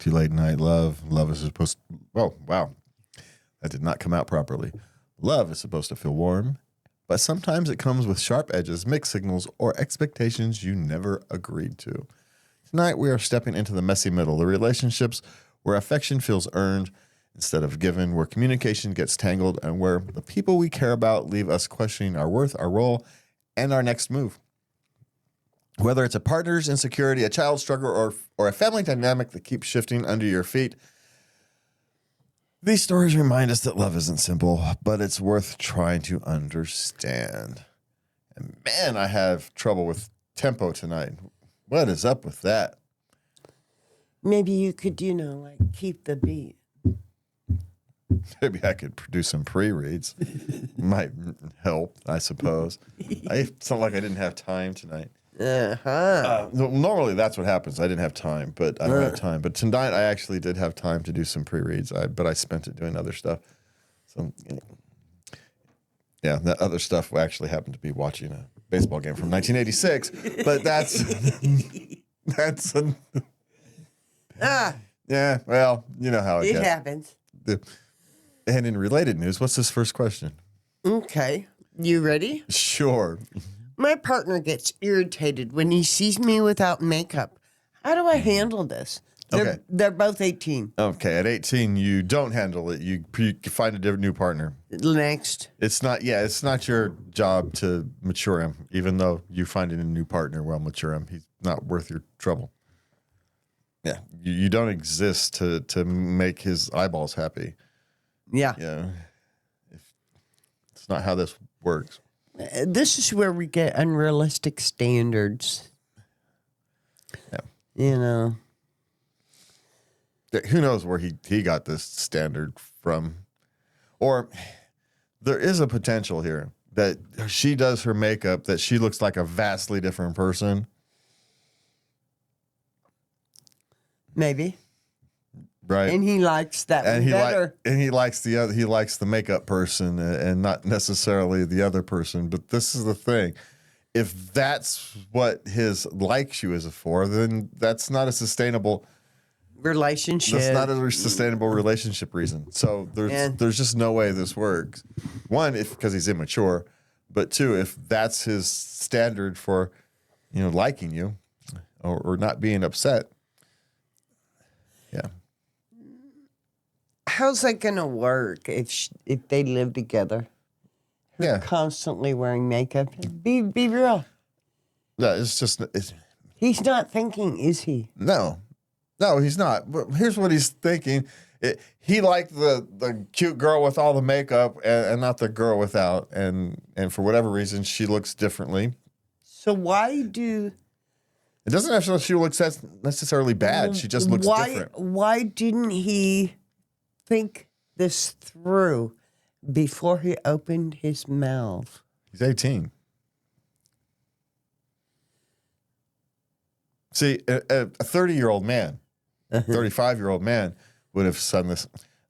too late night. Love is supposed to, oh, wow. That did not come out properly. Love is supposed to feel warm, but sometimes it comes with sharp edges, mixed signals, or expectations you never agreed to. Tonight, we are stepping into the messy middle, the relationships where affection feels earned instead of given, where communication gets tangled, and where the people we care about leave us questioning our worth, our role, and our next move. Whether it's a partner's insecurity, a child's struggle, or a family dynamic that keeps shifting under your feet, these stories remind us that love isn't simple, but it's worth trying to understand. And man, I have trouble with tempo tonight. What is up with that? Maybe you could, keep the beat. Maybe I could produce some pre-reads. Might help, I suppose. It's not like I didn't have time tonight. Normally that's what happens. I didn't have time, but I don't have time. But tonight I actually did have time to do some pre-reads, but I spent it doing other stuff. So, yeah, that other stuff actually happened to be watching a baseball game from 1986. But yeah, well, you know how it gets. It happens. And in related news, what's this first question? Okay. You ready? Sure. My partner gets irritated when he sees me without makeup. How do I handle this? They're both 18. Okay, at 18, you don't handle it. You find a different new partner. Next. It's not your job to mature him, even though you find a new partner will mature him. He's not worth your trouble. Yeah, you don't exist to make his eyeballs happy. Yeah. Yeah. It's not how this works. This is where we get unrealistic standards. Yeah. Who knows where he got this standard from? Or there is a potential here that she does her makeup, that she looks like a vastly different person. Maybe. Right. And he likes that one better. And he likes the other. He likes the makeup person and not necessarily the other person. But this is the thing: if that's what his likes you is for, then that's not a sustainable relationship. That's not a sustainable relationship reason. So there's just no way this works. One, because he's immature, but two, if that's his standard for liking you or not being upset. Yeah. How's that going to work if they live together? Yeah. Constantly wearing makeup. Be real. No, it's just... He's not thinking, is he? No, he's not. But here's what he's thinking. He liked the cute girl with all the makeup and not the girl without. And for whatever reason, she looks differently. So why do... It doesn't necessarily she looks necessarily bad. She just looks different. Why didn't he think this through before he opened his mouth? He's 18. See, a 30-year-old man, 35-year-old man would have said this.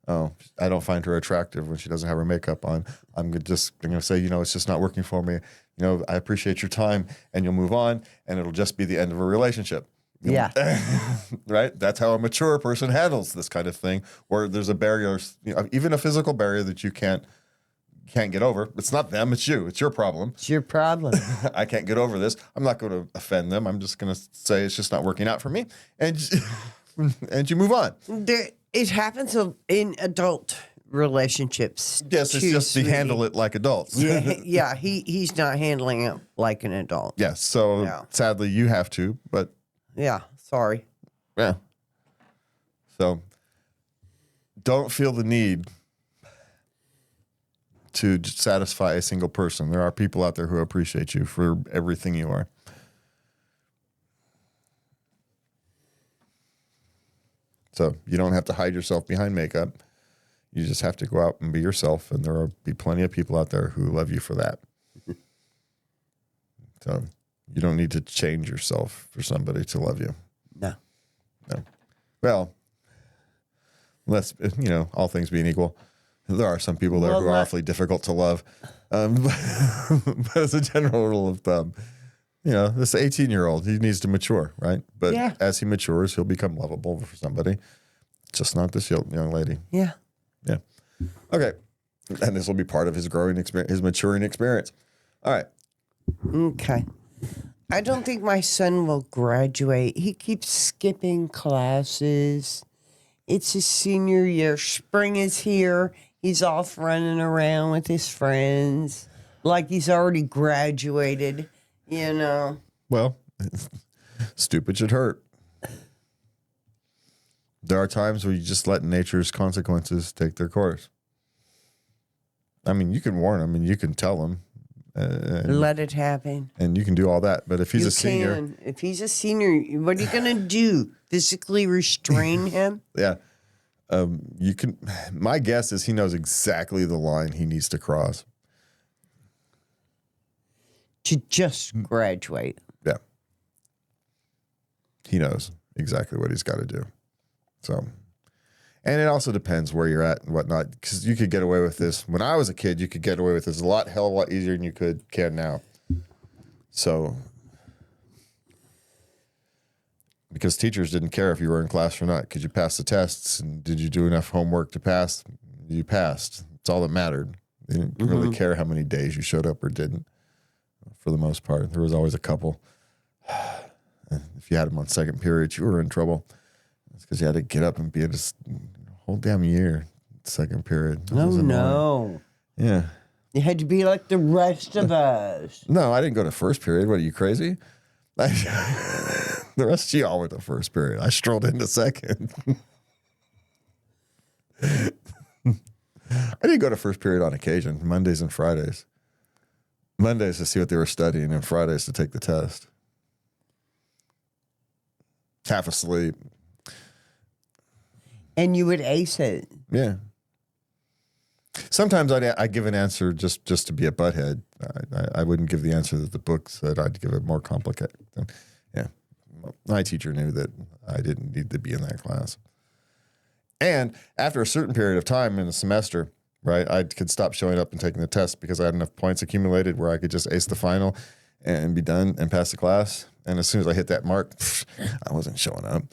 Oh, I don't find her attractive when she doesn't have her makeup on. I'm going to say, it's just not working for me. I appreciate your time, and you'll move on, and it'll just be the end of a relationship. Yeah. Right? That's how a mature person handles this kind of thing, where there's a barrier, even a physical barrier that you can't get over. It's not them, it's you. It's your problem. It's your problem. I can't get over this. I'm not going to offend them. I'm just going to say it's just not working out for me, and you move on. It happens in adult relationships. Yes, it's just they handle it like adults. Yeah, he's not handling it like an adult. Yes, so sadly you have to, but... Yeah, sorry. Yeah. So don't feel the need to satisfy a single person. There are people out there who appreciate you for everything you are. So you don't have to hide yourself behind makeup. You just have to go out and be yourself, and there will be plenty of people out there who love you for that. So you don't need to change yourself for somebody to love you. No. Well, unless, all things being equal, there are some people there who are awfully difficult to love. But as a general rule of thumb, this 18-year-old, he needs to mature, right? But as he matures, he'll become lovable for somebody. Just not this young lady. Yeah. Yeah. Okay. And this will be part of his growing experience, his maturing experience. All right. Okay. I don't think my son will graduate. He keeps skipping classes. It's his senior year. Spring is here. He's off running around with his friends like he's already graduated, you know. Well, stupid should hurt. There are times where you just let nature's consequences take their course. I mean, you can warn him and you can tell him. Let it happen. And you can do all that. But if he's a senior. If he's a senior, what are you going to do? Physically restrain him? Yeah. You can. My guess is he knows exactly the line he needs to cross. To just graduate. Yeah. He knows exactly what he's got to do. So, and it also depends where you're at and whatnot, because you could get away with this. When I was a kid, you could get away with this a hell of a lot easier than you can now. So, because teachers didn't care if you were in class or not. Could you pass the tests? And did you do enough homework to pass? You passed. That's all that mattered. They didn't really care how many days you showed up or didn't, for the most part. There was always a couple. If you had them on second period, you were in trouble. It's because you had to get up and be at a whole damn year, second period. Oh, no. Yeah. You had to be like the rest of us. No, I didn't go to first period. What, are you crazy? The rest of y'all went to first period. I strolled into second. I didn't go to first period on occasion, Mondays and Fridays. Mondays to see what they were studying, and Fridays to take the test. Half asleep. And you would ace it. Yeah. Sometimes I'd give an answer just to be a butthead. I wouldn't give the answer that the book said. I'd give it more complicated. Yeah. My teacher knew that I didn't need to be in that class. And after a certain period of time in the semester, right, I could stop showing up and taking the test because I had enough points accumulated where I could just ace the final and be done and pass the class. And as soon as I hit that mark, I wasn't showing up.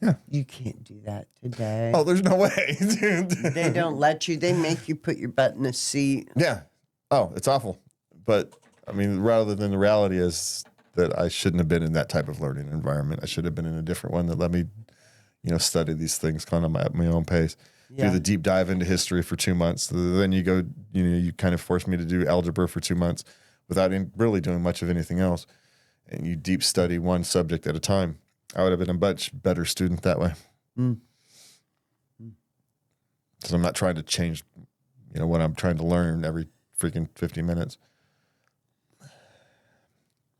Yeah. You can't do that today. Oh, there's no way. They don't let you. They make you put your butt in a seat. Yeah. Oh, it's awful. But, I mean, rather than the reality is that I shouldn't have been in that type of learning environment. I should have been in a different one that let me, study these things kind of at my own pace. Yeah. Do the deep dive into history for 2 months. Then you go, you kind of force me to do algebra for 2 months without really doing much of anything else. And you deep study one subject at a time. I would have been a much better student that way. Because I'm not trying to change, what I'm trying to learn every freaking 50 minutes.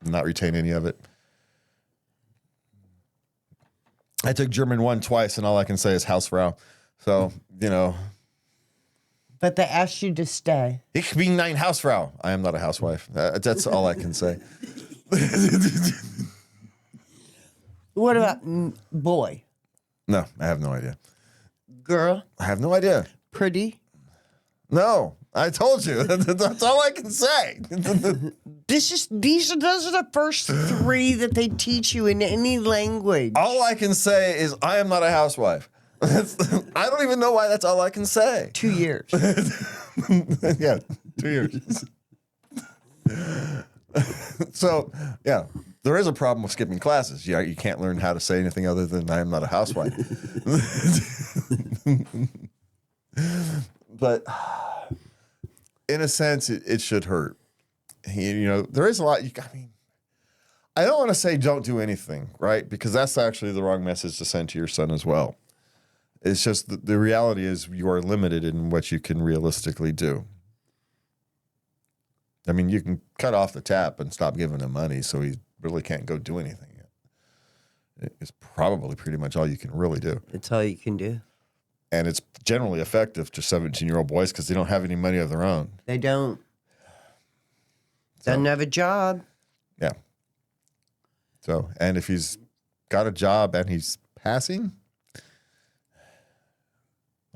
Not retain any of it. I took German 1 twice, and all I can say is Hausfrau. So, But they asked you to stay. Ich bin ein Hausfrau. I am not a housewife. That's all I can say. What about boy? No, I have no idea. Girl? I have no idea. Pretty? No, I told you. That's all I can say. Those are the first 3 that they teach you in any language. All I can say is I am not a housewife. I don't even know why that's all I can say. 2 years. Yeah, 2 years. So, yeah, there is a problem with skipping classes. You can't learn how to say anything other than I am not a housewife. But in a sense, it should hurt. There is a lot. I don't want to say don't do anything, right? Because that's actually the wrong message to send to your son as well. It's just the reality is you are limited in what you can realistically do. I mean, you can cut off the tap and stop giving him money so he really can't go do anything yet. It's probably pretty much all you can really do. It's all you can do. And it's generally effective to 17-year-old boys because they don't have any money of their own. They don't. Doesn't have a job. Yeah. So, and if he's got a job and he's passing,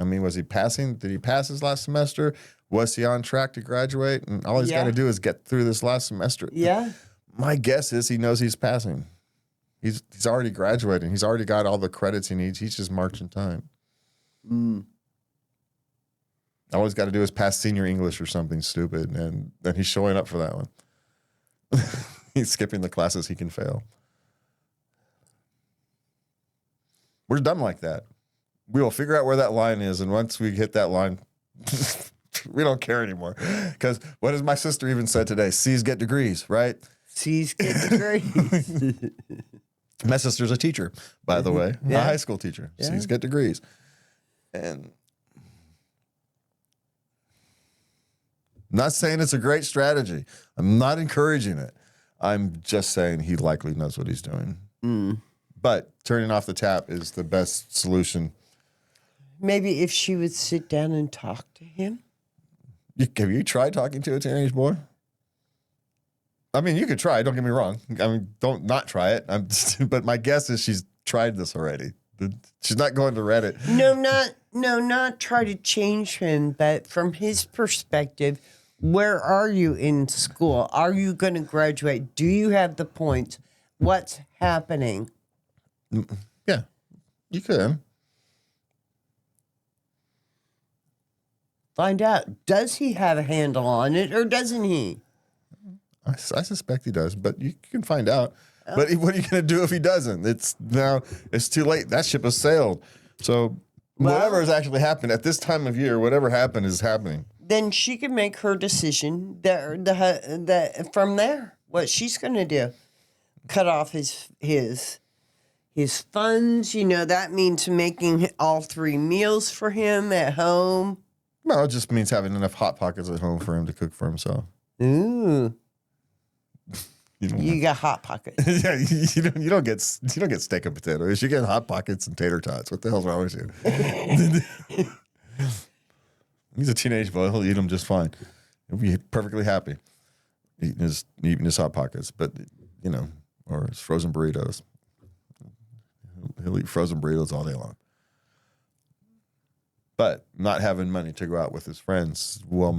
I mean, was he passing? Did he pass his last semester? Was he on track to graduate? And all he's got to do is get through this last semester. Yeah. My guess is he knows he's passing. He's already graduating. He's already got all the credits he needs. He's just marching time. All he's got to do is pass senior English or something stupid, and then he's showing up for that one. He's skipping the classes he can fail. We're dumb like that. We will figure out where that line is, and once we hit that line, we don't care anymore. Because what has my sister even said today? C's get degrees, right? C's get degrees. My sister's a teacher, by the way, a high school teacher. Yeah. C's get degrees. And I'm not saying it's a great strategy. I'm not encouraging it. I'm just saying he likely knows what he's doing. But turning off the tap is the best solution. Maybe if she would sit down and talk to him. Have you tried talking to a teenage boy? I mean, you could try. Don't get me wrong. I mean, don't not try it. But my guess is she's tried this already. She's not going to Reddit. Not try to change him, but from his perspective, where are you in school? Are you going to graduate? Do you have the points? What's happening? Yeah, you could. Find out. Does he have a handle on it or doesn't he? I suspect he does, but you can find out. But what are you going to do if he doesn't? It's too late. That ship has sailed. So whatever has actually happened at this time of year, whatever happened is happening. Then she can make her decision from there. What she's going to do, cut off his funds. You know that means making all 3 meals for him at home. Well, it just means having enough Hot Pockets at home for him to cook for himself. Ooh. You got Hot Pockets. Yeah, you don't get steak and potatoes. You get Hot Pockets and tater tots. What the hell's wrong with you? He's a teenage boy. He'll eat them just fine. He'll be perfectly happy eating his Hot Pockets, but or his frozen burritos. He'll eat frozen burritos all day long. But not having money to go out with his friends will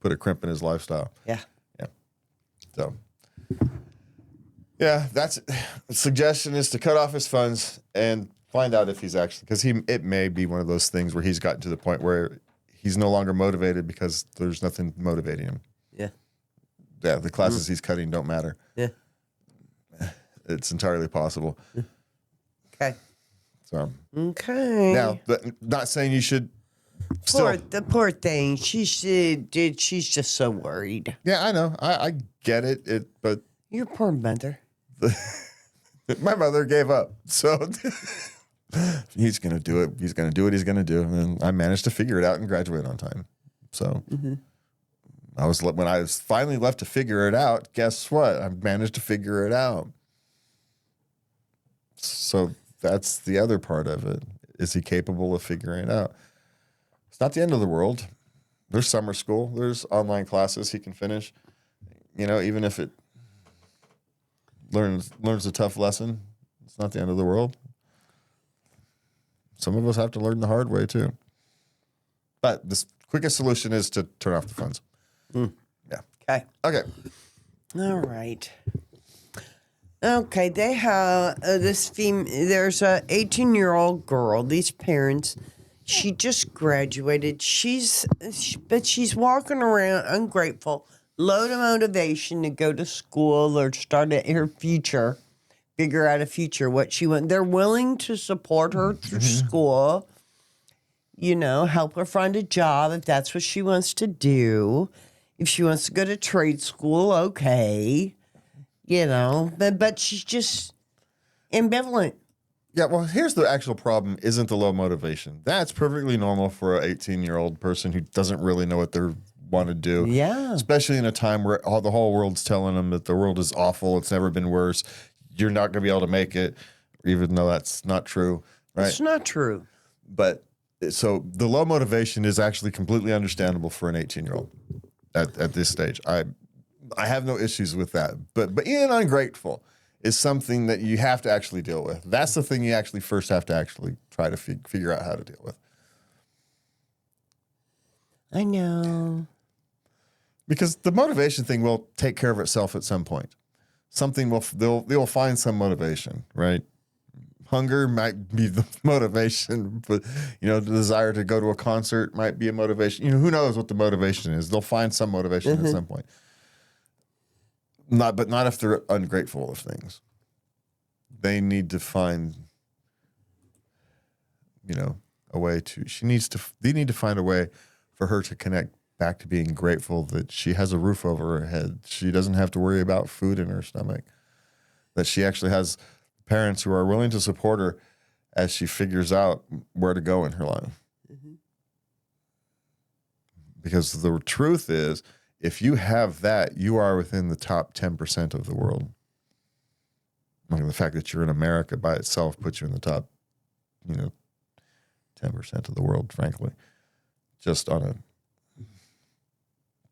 put a crimp in his lifestyle. Yeah. So, that's the suggestion is to cut off his funds and find out if he's actually, because it may be one of those things where he's gotten to the point where he's no longer motivated because there's nothing motivating him. Yeah. Yeah, the classes he's cutting don't matter. Yeah. It's entirely possible. Okay. So, okay. Now, not saying you should still. The poor thing. She's just so worried. Yeah, I know. I get it. But Your poor mother. my mother gave up. So he's going to do it. He's going to do what he's going to do. And I managed to figure it out and graduate on time. So when I was finally left to figure it out, guess what? I managed to figure it out. So that's the other part of it. Is he capable of figuring it out? It's not the end of the world. There's summer school. There's online classes he can finish. Even if it learns a tough lesson, it's not the end of the world. Some of us have to learn the hard way too. But the quickest solution is to turn off the phones. Yeah. Okay. All right. Okay, they have there's a 18-year-old girl. These parents, she just graduated. But she's walking around ungrateful, low to motivation to go to school or start her future, figure out a future, what she wants. They're willing to support her through school, help her find a job if that's what she wants to do. If she wants to go to trade school, okay. But she's just ambivalent. Yeah, well, here's the actual problem isn't the low motivation. That's perfectly normal for an 18-year-old person who doesn't really know what they want to do. Yeah. Especially in a time where the whole world's telling them that the world is awful, it's never been worse, you're not going to be able to make it, even though that's not true, right? It's not true. But so the low motivation is actually completely understandable for an 18-year-old at this stage. I have no issues with that. But being ungrateful is something that you have to actually deal with. That's the thing you actually first have to actually try to figure out how to deal with. I know. Because the motivation thing will take care of itself at some point. something they'll find some motivation, right? Hunger might be the motivation, but the desire to go to a concert might be a motivation. Who knows what the motivation is? They'll find some motivation at some point. But not if they're ungrateful of things. They need to find, a way to. They need to find a way for her to connect back to being grateful that she has a roof over her head. She doesn't have to worry about food in her stomach. That she actually has parents who are willing to support her as she figures out where to go in her life. Mm-hmm. Because the truth is, if you have that, you are within the top 10% of the world. The fact that you're in America by itself puts you in the top, 10% of the world, frankly, just on a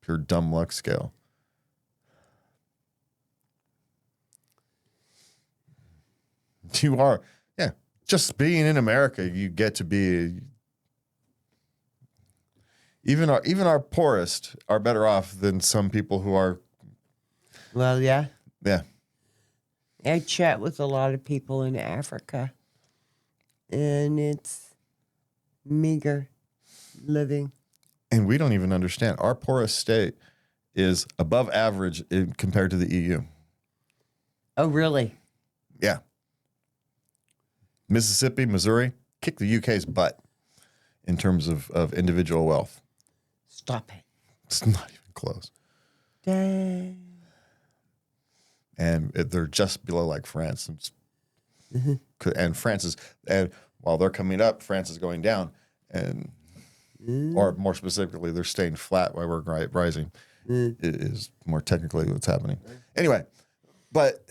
pure dumb luck scale. You are, just being in America, you get to be, even our poorest are better off than some people who are. Well, yeah. Yeah. I chat with a lot of people in Africa, and it's meager living. And we don't even understand. Our poorest state is above average compared to the EU. Oh, really? Yeah. Mississippi, Missouri, kick the UK's butt in terms of individual wealth. Stop it. It's not even close. Dang. And they're just below like France. And France and while they're coming up, France is going down. Or more specifically, they're staying flat while we're rising. It is more technically what's happening. Anyway, but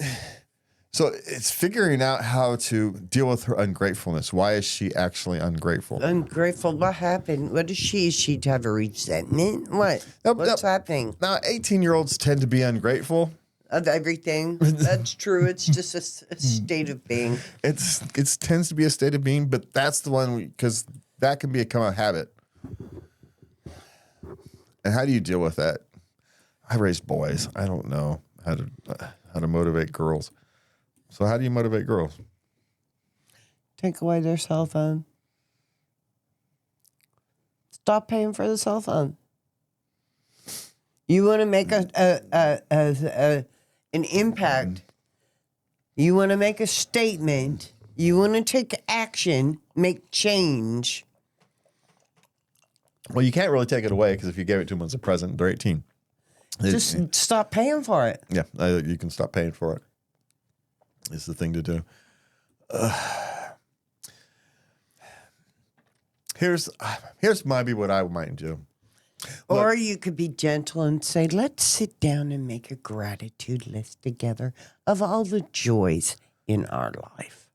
so it's figuring out how to deal with her ungratefulness. Why is she actually ungrateful? Ungrateful? What happened? What is she? Is she to have a resentment? What? What's happening? Now, 18-year-olds tend to be ungrateful. Of everything. That's true. It's just a state of being. It tends to be a state of being, but that's the one because that can become a habit. And how do you deal with that? I raised boys. I don't know how to motivate girls. So how do you motivate girls? Take away their cell phone. Stop paying for the cell phone. You want to make an impact. You want to make a statement. You want to take action, make change. Well, you can't really take it away because if you gave it to them as a present, they're 18. Just stop paying for it. Yeah, you can stop paying for it. It's the thing to do. Here's maybe what I might do. Or you could be gentle and say, let's sit down and make a gratitude list together of all the joys in our life.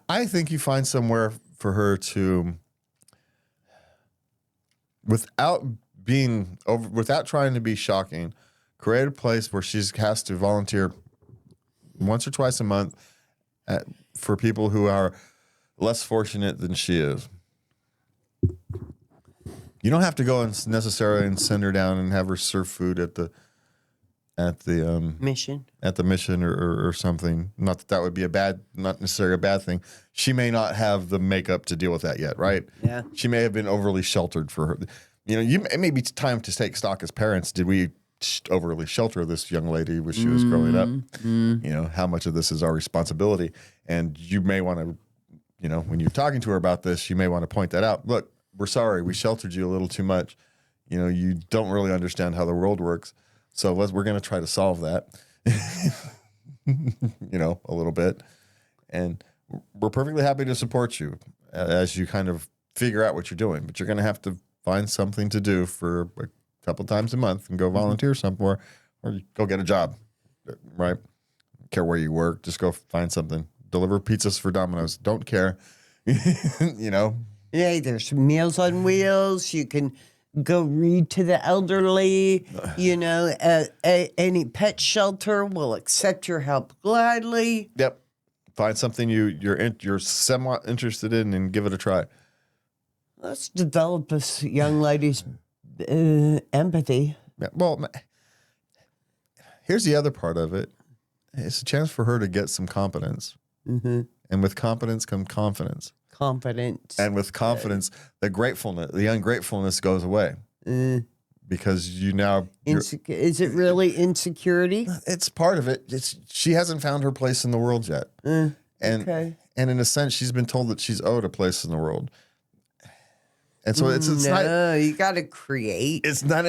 I think you find somewhere for her to, without trying to be shocking, create a place where she has to volunteer once or twice a month for people who are less fortunate than she is. You don't have to go and necessarily send her down and have her serve food at the mission or something. Not that would be not necessarily a bad thing. She may not have the makeup to deal with that yet, right? Yeah. She may have been overly sheltered for her. It may be time to take stock as parents. Did we overly shelter this young lady when she was growing up? How much of this is our responsibility? And you may want to, when you're talking to her about this, you may want to point that out. Look, we're sorry, we sheltered you a little too much. You don't really understand how the world works. So we're going to try to solve that, a little bit. And we're perfectly happy to support you as you kind of figure out what you're doing. But you're going to have to find something to do for a couple times a month and go volunteer somewhere or go get a job, right? Don't care where you work. Just go find something. Deliver pizzas for Domino's. Don't care, Yeah, there's Meals on Wheels. You can go read to the elderly. Any pet shelter will accept your help gladly. Yep. Find something you're somewhat interested in and give it a try. Let's develop this young lady's empathy. Yeah, well, here's the other part of it. It's a chance for her to get some competence. Mm-hmm. And with competence comes confidence. Confidence. And with confidence, the ungratefulness goes away. Because you now... Is it really insecurity? It's part of it. She hasn't found her place in the world yet. And in a sense, she's been told that she's owed a place in the world. And so it's not... you got to create. It's not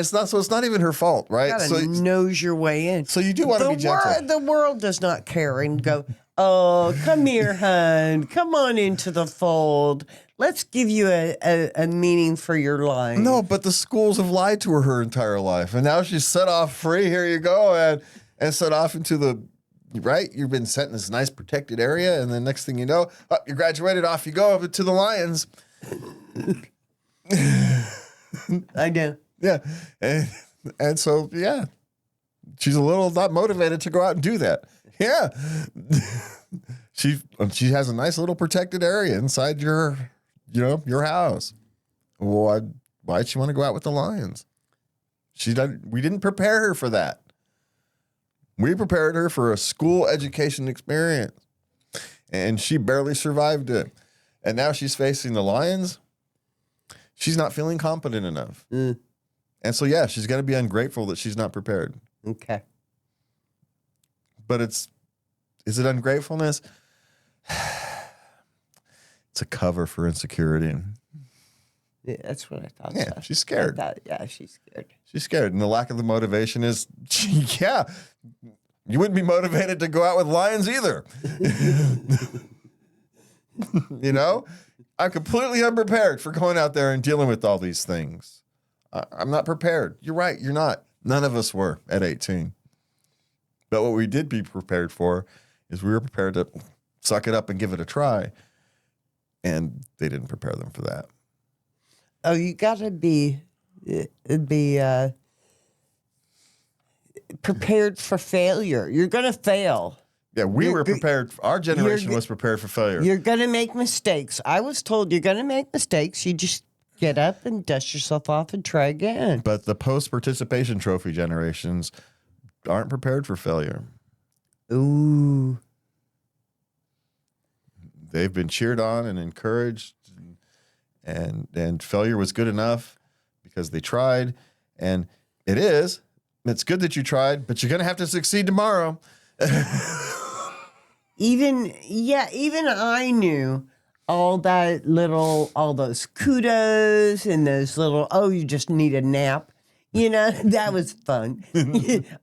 even her fault, right? You got to nose your way in. So you do want to be gentle. The world does not care and go, oh, come here, hon. Come on into the fold. Let's give you a meaning for your life. No, but the schools have lied to her entire life. And now she's set off free. Here you go. And set off into the, right? You've been set in this nice protected area. And then next thing you know, you graduated, off you go over to the lions. I know. Yeah. And so, yeah, she's a little not motivated to go out and do that. Yeah. She has a nice little protected area inside your house. Why'd she want to go out with the lions? We didn't prepare her for that. We prepared her for a school education experience, and she barely survived it. And now she's facing the lions. She's not feeling competent enough. And so, yeah, she's going to be ungrateful that she's not prepared. Okay. But is it ungratefulness? It's a cover for insecurity. Yeah, that's what I thought. Yeah, so. she's scared. She's scared. She's scared. And the lack of the motivation is, yeah, you wouldn't be motivated to go out with lions either. You know? I'm completely unprepared for going out there and dealing with all these things. I'm not prepared. You're right. You're not. None of us were at 18. But what we did be prepared for is we were prepared to suck it up and give it a try. And they didn't prepare them for that. Oh, you got to be prepared for failure. You're going to fail. Yeah, we were prepared. Our generation was prepared for failure. You're going to make mistakes. I was told you're going to make mistakes. You just get up and dust yourself off and try again. But the post-participation trophy generations aren't prepared for failure. Ooh. They've been cheered on and encouraged, and failure was good enough because they tried. And it's good that you tried, but you're going to have to succeed tomorrow. Even I knew all those kudos and those little, you just need a nap. You know, that was fun.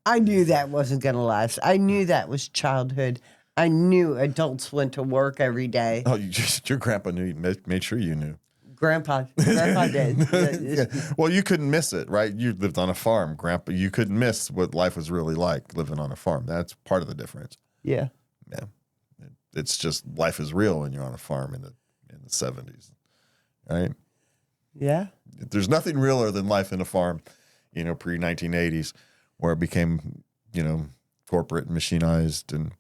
I knew that wasn't going to last. I knew that was childhood. I knew adults went to work every day. Oh, your grandpa made sure you knew. Grandpa did. Yeah. Well, you couldn't miss it, right? You lived on a farm, Grandpa. You couldn't miss what life was really like living on a farm. That's part of the difference. Yeah. Yeah. It's just life is real when you're on a farm in the 70s, right? Yeah. There's nothing realer than life in a farm, pre-1980s, where it became, corporate and machinized and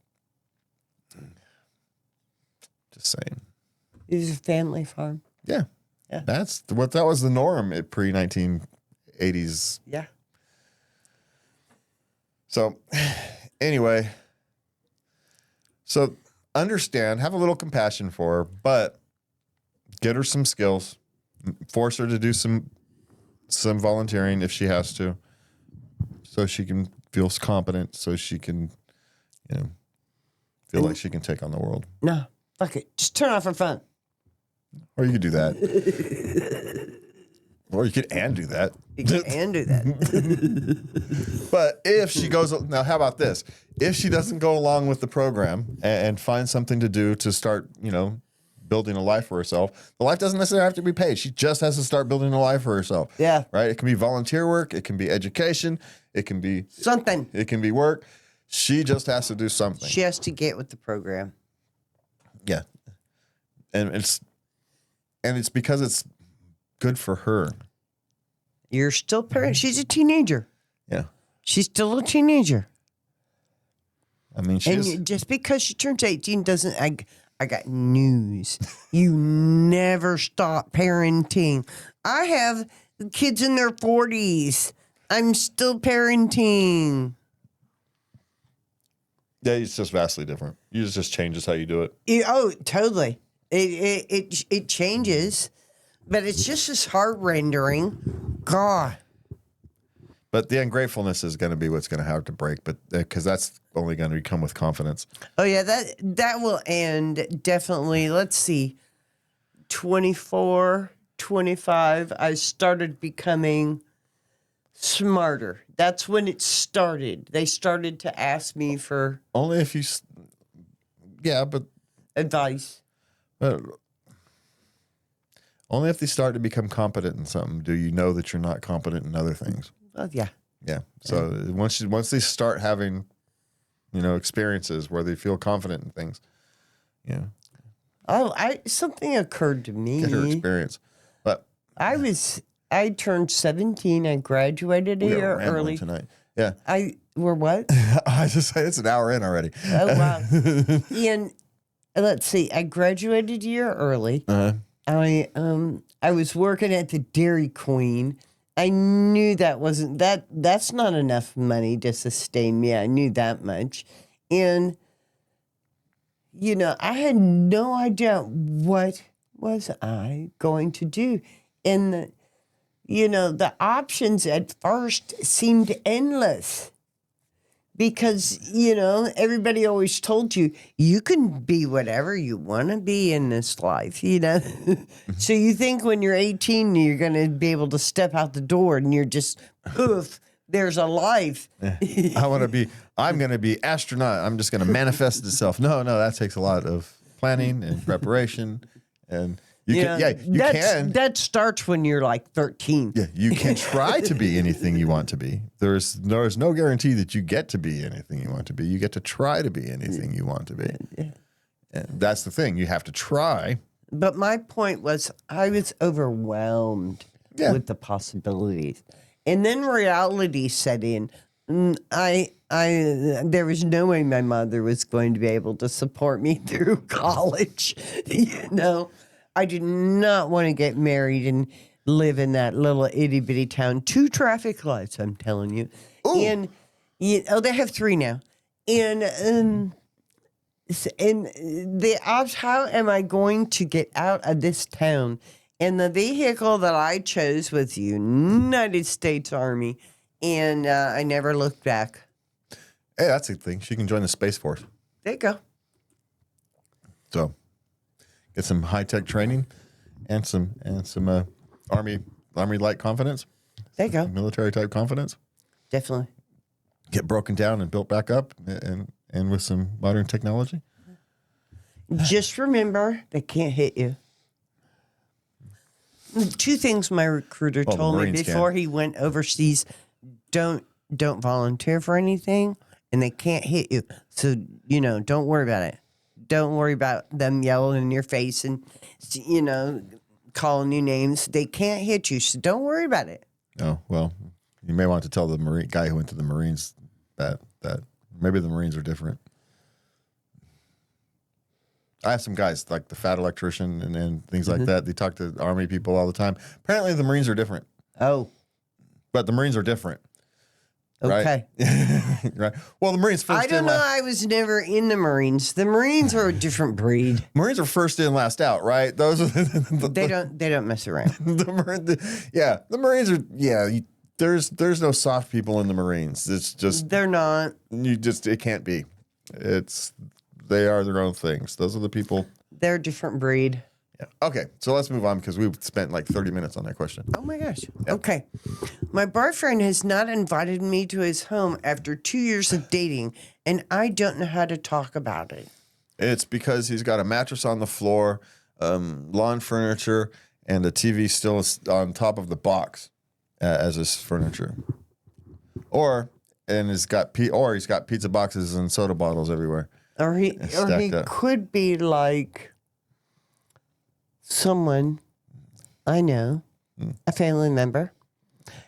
just saying. It was a family farm. Yeah. Yeah. That was the norm at pre-1980s. Yeah. So anyway, understand, have a little compassion for her, but get her some skills, force her to do some volunteering if she has to, so she can feel competent, so she can, feel like she can take on the world. No, fuck it. Just turn off her phone. Or you could do that. Or you could do that. You can do that. But if she goes, now how about this? If she doesn't go along with the program and find something to do to start, building a life for herself, the life doesn't necessarily have to be paid. She just has to start building a life for herself. Yeah. Right? It can be volunteer work. It can be education. It can be something. It can be work. She just has to do something. She has to get with the program. Yeah. And it's because it's good for her. You're still parent. She's a teenager. Yeah. She's still a teenager. I mean, just because she turns 18 doesn't. I got news. You never stop parenting. I have kids in their 40s. I'm still parenting. Yeah, it's just vastly different. It just changes how you do it. Oh, totally. It changes, but it's just as heart rendering. God. But the ungratefulness is going to be what's going to have to break, but because that's only going to come with confidence. Oh yeah, that will end definitely. Let's see. 24, 25, I started becoming smarter. That's when it started. They started to ask me for Only if you, yeah, but advice. Only if they start to become competent in something do you know that you're not competent in other things. Well, yeah. Yeah. So once they start having, experiences where they feel confident in things, yeah, Oh, something occurred to get her me. experience. But I turned 17. I graduated a we are year rambling early. tonight. Yeah. We're what? I just say it's an hour in already. Oh wow. And let's see. I graduated a year early. I was working at the Dairy Queen. I knew that's not enough money to sustain me. I knew that much. And I had no idea what was I going to do. And the options at first seemed endless. Because, everybody always told you, you can be whatever you want to be in this life, So you think when you're 18, you're going to be able to step out the door and you're just, poof, there's a life. I'm going to be astronaut. I'm just going to manifest itself. No, that takes a lot of planning and preparation. And you can. That starts when you're like 13. Yeah, you can try to be anything you want to be. There's no guarantee that you get to be anything you want to be. You get to try to be anything you want to be. Yeah. And that's the thing. You have to try. But my point was I was overwhelmed with the possibilities. And then reality set in. There was no way my mother was going to be able to support me through college. I did not want to get married and live in that little itty bitty town. 2 traffic lights, I'm telling you. Ooh. And they have 3 now. And how am I going to get out of this town? And the vehicle that I chose was the United States Army, and I never looked back. Hey, that's a thing. She can join the Space Force. There you go. So. Get some high tech training, and some army like confidence. There you go. Military type confidence. Definitely. Get broken down and built back up, and with some modern technology. Just remember, they can't hit you. 2 things my recruiter told me before he went overseas: don't volunteer for anything, and they can't hit you. So don't worry about it. Don't worry about them yelling in your face and, calling you names. They can't hit you, so don't worry about it. Oh, well, you may want to tell the Marine guy who went to the Marines that maybe the Marines are different. I have some guys like the fat electrician and things like that. They talk to Army people all the time. Apparently the Marines are different. Oh. But the Marines are different. Okay. Right. Right. Well, the Marines first. I don't know. I was never in the Marines. The Marines are a different breed. Marines are first in, last out. Right. Those are they don't mess around. The Marines are. Yeah. There's no soft people in the Marines. It's just they're not. It can't be. They are their own things. Those are the people. They're a different breed. Yeah. Okay, so let's move on because we've spent like 30 minutes on that question. Oh my gosh. Yeah. Okay. My boyfriend has not invited me to his home after 2 years of dating, and I don't know how to talk about it. It's because he's got a mattress on the floor, lawn furniture, and the TV still is on top of the box as his furniture. He's got pizza boxes and soda bottles everywhere. Or he could be like someone I know, a family member,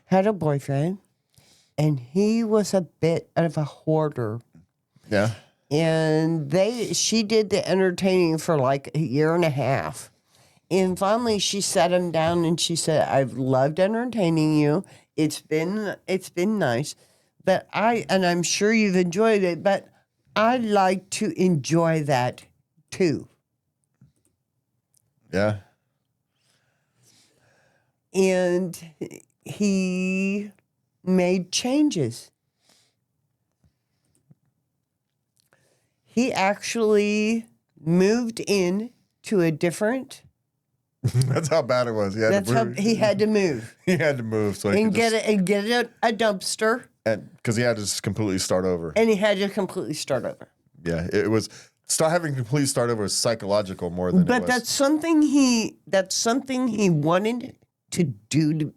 had a boyfriend, and he was a bit of a hoarder. Yeah. And she did the entertaining for like a year and a half. And finally she sat him down and she said, I've loved entertaining you. It's been nice. But I'm sure you've enjoyed it, but I like to enjoy that too. Yeah. And he made changes. He actually moved in to a different. That's how bad it was. He had That's to how move. he had to move He had to move so he and could get a dumpster, because he had to just completely start over. and he had to completely start over. Yeah, it was having to completely start over was psychological more than it But was. that's something he wanted to do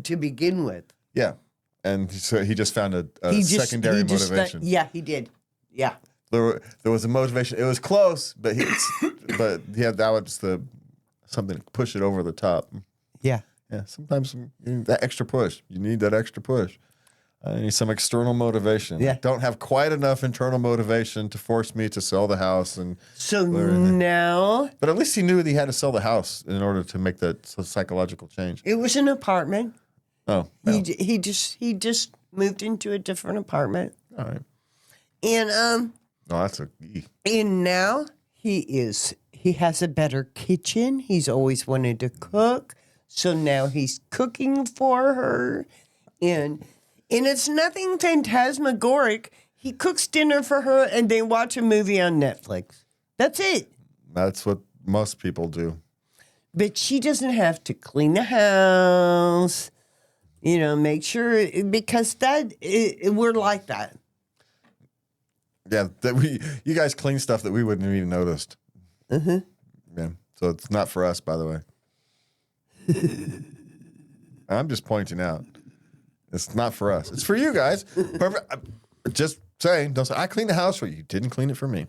to begin with. Yeah, and so he just found a He secondary just motivation. yeah, he did. Yeah. There was a motivation. It was close, but that was something to push it over the top. Yeah. Yeah, sometimes you need that extra push. You need that extra push. I need some external motivation. Yeah. I don't have quite enough internal motivation to force me to sell the house So now But at least he knew that he had to sell the house in order to make that psychological change. it was an apartment. Oh, well, He just moved into a different apartment. all right. And No, that's and now he has a better kitchen. He's always wanted to cook. So now he's cooking for her. And it's nothing phantasmagoric. He cooks dinner for her and they watch a movie on Netflix. That's it. That's what most people do. But she doesn't have to clean the house, make sure, because we're like that. Yeah, you guys clean stuff that we wouldn't have even noticed. Mm-hmm. Yeah, so it's not for us, by the way. I'm just pointing out. It's not for us. It's for you guys. Perfect. Just saying. Don't say, I cleaned the house for you. You didn't clean it for me.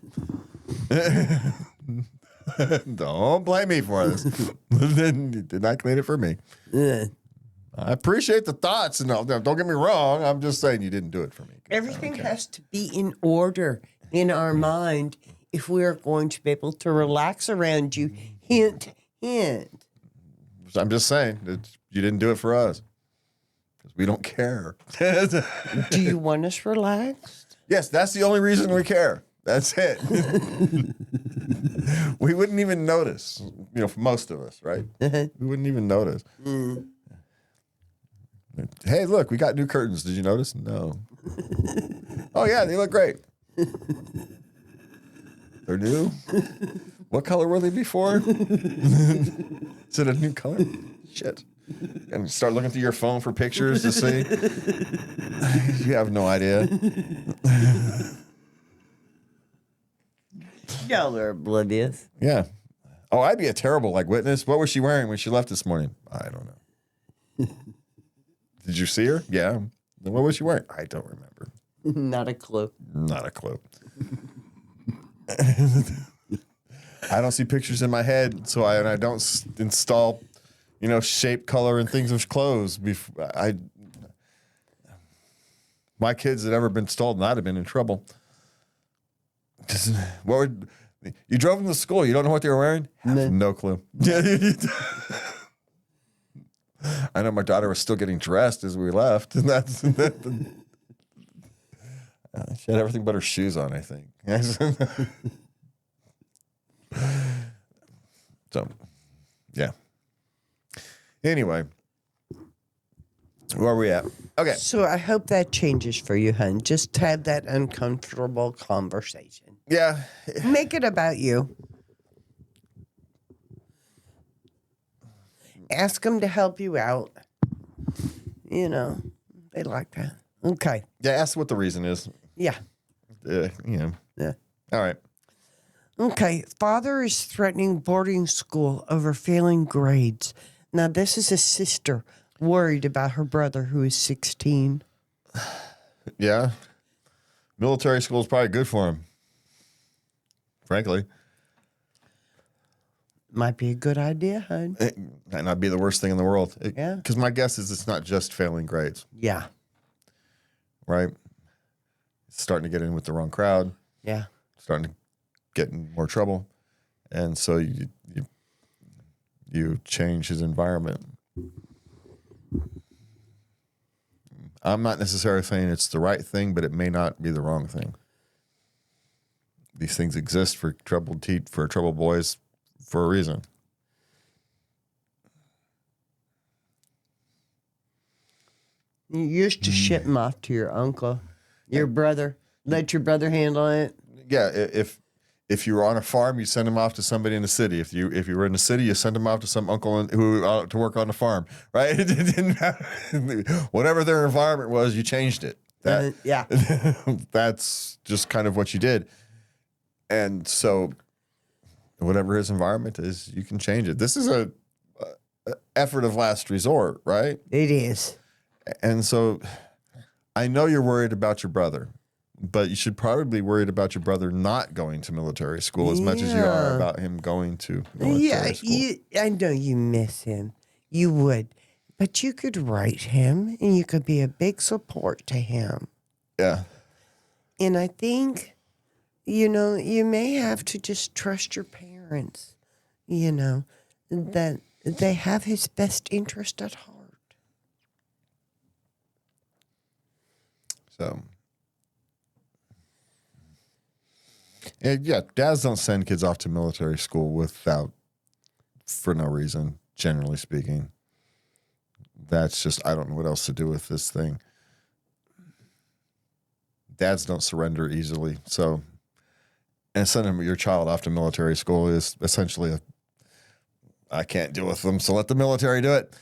Don't blame me for this. You did not clean it for me. Yeah. I appreciate the thoughts. And don't get me wrong. I'm just saying you didn't do it for me. Everything has to be in order in our mind if we're going to be able to relax around you. Hint, hint. I'm just saying that you didn't do it for us. Because we don't care. Do you want us relaxed? Yes, that's the only reason we care. That's it. We wouldn't even notice, for most of us, right? We wouldn't even notice. Hey, look, we got new curtains. Did you notice? No. Oh, yeah, they look great. They're new? What color were they before? Is it a new color? Shit. And start looking through your phone for pictures to see. You have no idea. Y'all are oblivious. Yeah. Oh, I'd be a terrible witness. What was she wearing when she left this morning? I don't know. Did you see her? Yeah. Then what was she wearing? I don't remember. Not a clue. Not a clue. I don't see pictures in my head, so I don't install, shape, color, and things of clothes. My kids had ever been stalled, and I'd have been in trouble. You drove them to school. You don't know what they were wearing? No clue. I know my daughter was still getting dressed as we left, and she had everything but her shoes on, I think. So, yeah. Anyway, where are we at? Okay. So I hope that changes for you, hun. Just have that uncomfortable conversation. Yeah. Make it about you. Ask them to help you out. They like that. Okay. Yeah, ask what the reason is. Yeah. Yeah. All right. Okay. Father is threatening boarding school over failing grades. Now, this is a sister worried about her brother who is 16. Yeah. Military school is probably good for him. Frankly. Might be a good idea, hun. It might not be the worst thing in the world. Yeah. Because my guess is it's not just failing grades, Yeah. right? It's starting to get in with the wrong crowd, Yeah. starting to get in more trouble. And so you change his environment. I'm not necessarily saying it's the right thing, but it may not be the wrong thing. these things exist for troubled boys for a reason. You used to ship them off to your uncle, your brother. Let your brother handle it. Yeah, if you were on a farm, you send them off to somebody in the city. If you were in the city, you send them off to some uncle who to work on the farm, right? It didn't matter. Whatever their environment was, you changed it. Yeah. That's just kind of what you did. And so whatever his environment is, you can change it. This is a effort of last resort, right? It is. And so I know you're worried about your brother, but you should probably be worried about your brother not going to military school as much as you are about him going to military school. I know you miss him. You would. But you could write him and you could be a big support to him. Yeah. And I think, you may have to just trust your parents, that they have his best interest at heart. So, yeah, dads don't send kids off to military school for no reason, generally speaking. That's just, I don't know what else to do with this thing. Dads don't surrender easily. So, and sending your child off to military school is essentially I can't deal with them, so let the military do it.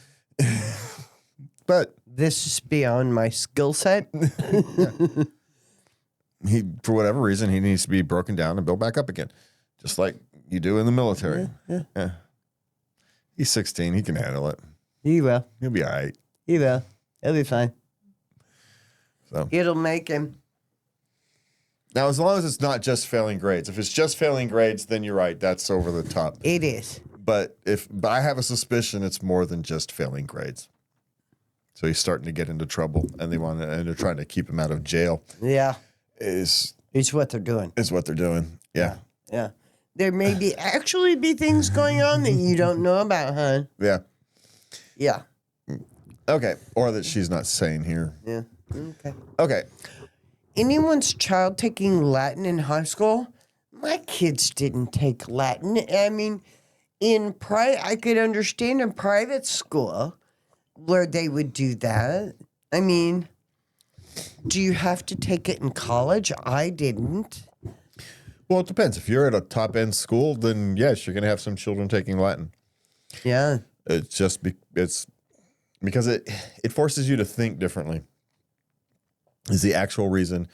But this is beyond my skill set. He, for whatever reason, he needs to be broken down and built back up again, just like you do in the military. Yeah. He's 16. He can handle it. He will. He'll be all right. He will. He'll be fine. So it'll make him. Now, as long as it's not just failing grades. If it's just failing grades, then you're right. That's over the top. It is. But I have a suspicion it's more than just failing grades. So he's starting to get into trouble, and they're trying to keep him out of jail. Yeah. It's what they're doing. Is what they're doing. Yeah. Yeah. There may actually be things going on that you don't know about, hon. Yeah. Yeah. Okay. Or that she's not saying here. Yeah. Okay. Okay. Anyone's child taking Latin in high school? My kids didn't take Latin. I mean, I could understand in private school where they would do that. I mean, do you have to take it in college? I didn't. Well, it depends. If you're at a top-end school, then yes, you're going to have some children taking Latin. Yeah. It's just it's because it forces you to think differently. Is the actual reason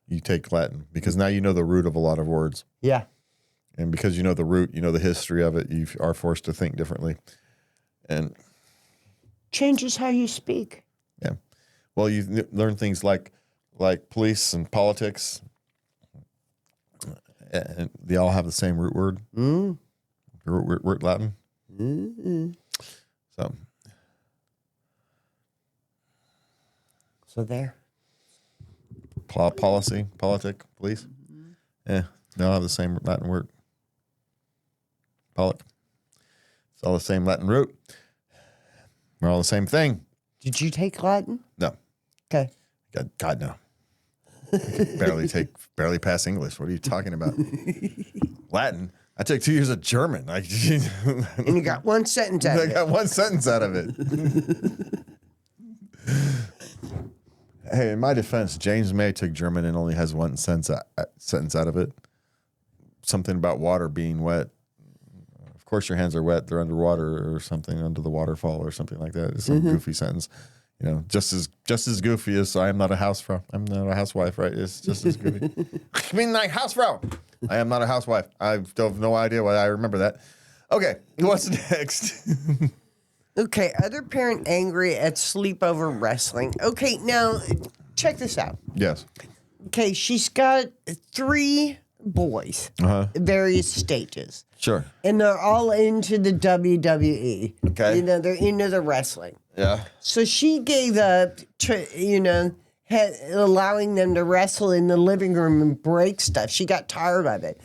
you take Latin, because now you know the root of a lot of words. Yeah. And because you know the root, you know the history of it, you are forced to think differently. And changes how you speak. Yeah. Well, you learn things like police and politics. And they all have the same root word. Root Latin. So there. Policy, politic, police. Yeah, they all have the same Latin word. Polic. It's all the same Latin root. We're all the same thing. Did you take Latin? No. Okay. God no. Barely pass English. What are you talking about? Latin? I took 2 years of German. And you got one sentence out of it. I got one sentence out of it. Hey, in my defense, James May took German and only has one sentence out of it. Something about water being wet. Of course your hands are wet. They're underwater or something, under the waterfall or something like that. It's some goofy sentence. Just as goofy as I'm not a housewife. I'm not a housewife, right? It's just as goofy. I mean, like housefrau. I am not a housewife. I have no idea why I remember that. Okay, what's next? Okay, other parent angry at sleepover wrestling. Okay, now check this out. Yes. Okay, she's got 3 boys, various stages. Sure. And they're all into the WWE. Okay. They're into the wrestling. Yeah. So she gave up, allowing them to wrestle in the living room and break stuff. She got tired of it,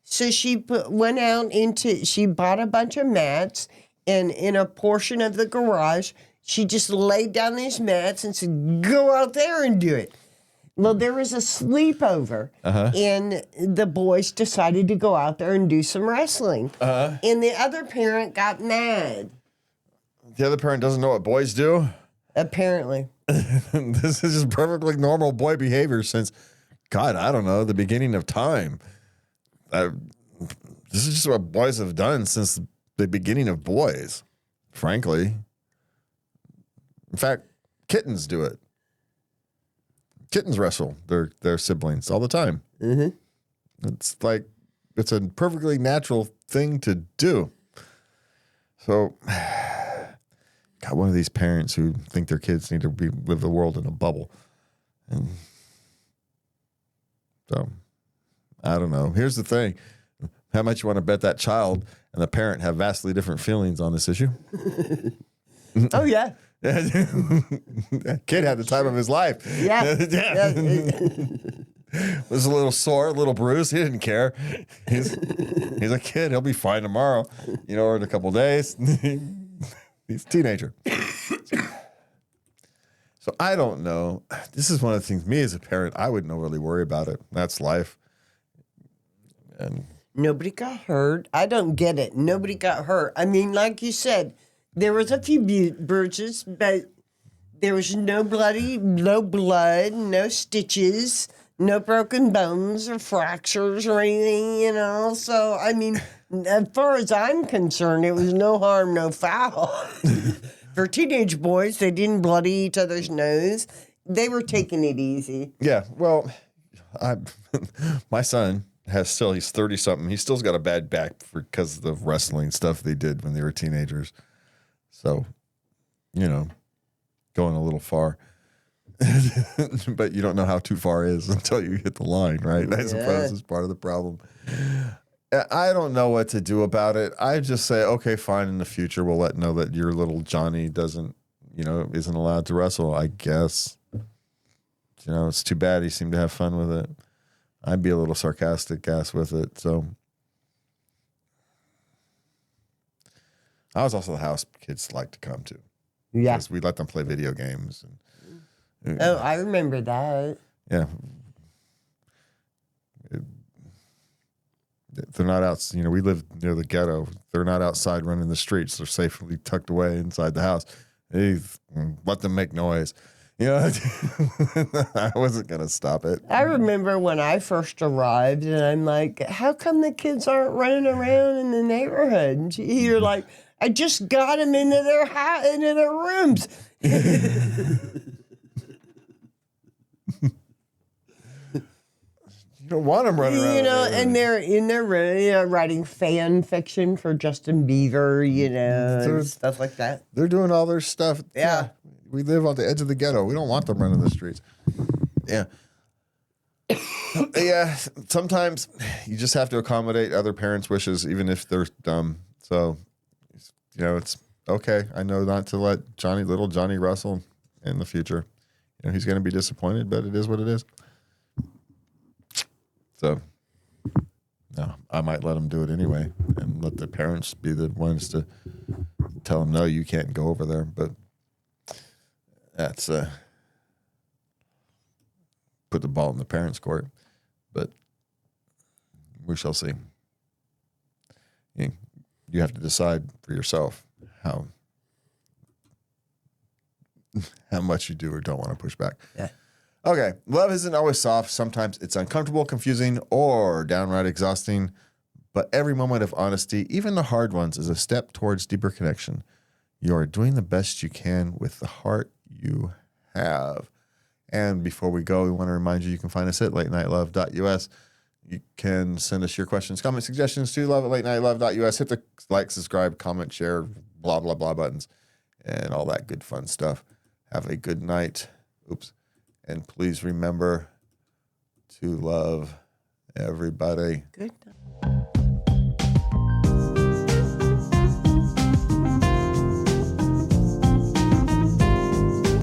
So she she bought a bunch of mats, and in a portion of the garage, she just laid down these mats and said, go out there and do it. Well, there was a sleepover, and the boys decided to go out there and do some wrestling. And the other parent got mad. The other parent doesn't know what boys do? Apparently. This is just perfectly normal boy behavior since, God, I don't know, the beginning of time. This is just what boys have done since the beginning of boys, frankly. In fact, kittens do it. Kittens wrestle their siblings all the time. Mm-hmm. It's a perfectly natural thing to do. So, got one of these parents who think their kids need to live the world in a bubble. And so, I don't know. Here's the thing. How much you want to bet that child and the parent have vastly different feelings on this issue? Oh, yeah. That kid had the time of his life. Yeah. Was a little sore, a little bruised. He didn't care. He's a kid. He'll be fine tomorrow, or in a couple of days. He's a teenager. So I don't know. This is one of the things, me as a parent, I wouldn't overly worry about it. That's life. And nobody got hurt. I don't get it. Nobody got hurt. I mean, like you said, there was a few bruises, but there was no blood, no stitches, no broken bones or fractures or anything, So, I mean, as far as I'm concerned, it was no harm, no foul. For teenage boys, they didn't bloody each other's nose. They were taking it easy. Yeah, well, my son he's 30-something. He still's got a bad back because of the wrestling stuff they did when they were teenagers. So, going a little far. But you don't know how too far is until you hit the line, right? I suppose is part of the problem. I don't know what to do about it. I just say, okay, fine. In the future, we'll know that your little Johnny isn't allowed to wrestle, I guess. It's too bad he seemed to have fun with it. I'd be a little sarcastic with it. So I was also the house kids like to come to. Yeah. Because we let them play video games. Oh, I remember that. Yeah. They're not out. We live near the ghetto. They're not outside running the streets. They're safely tucked away inside the house. Let them make noise. I wasn't going to stop it. I remember when I first arrived, and I'm like, how come the kids aren't running around in the neighborhood? And you're like, I just got them into their rooms. You don't want them running around. And they're in their room, writing fan fiction for Justin Bieber, and stuff like that. They're doing all their stuff. Yeah. We live on the edge of the ghetto. We don't want them running the streets. Yeah. Yeah. Sometimes you just have to accommodate other parents' wishes, even if they're dumb. So, it's okay. I know not to let little Johnny wrestle in the future. He's going to be disappointed, but it is what it is. So, no, I might let him do it anyway and let the parents be the ones to tell him, no, you can't go over there. But that's put the ball in the parents' court. But we shall see. You have to decide for yourself how much you do or don't want to push back. Yeah. Okay. Love isn't always soft. Sometimes it's uncomfortable, confusing, or downright exhausting. But every moment of honesty, even the hard ones, is a step towards deeper connection. You are doing the best you can with the heart you have. And before we go, we want to remind you can find us at latenightLove.us. You can send us your questions, comments, suggestions to love@latenightLove.us. Hit the like, subscribe, comment, share, blah, blah, blah buttons and all that good fun stuff. Have a good night. Oops. And please remember to love everybody. Good night.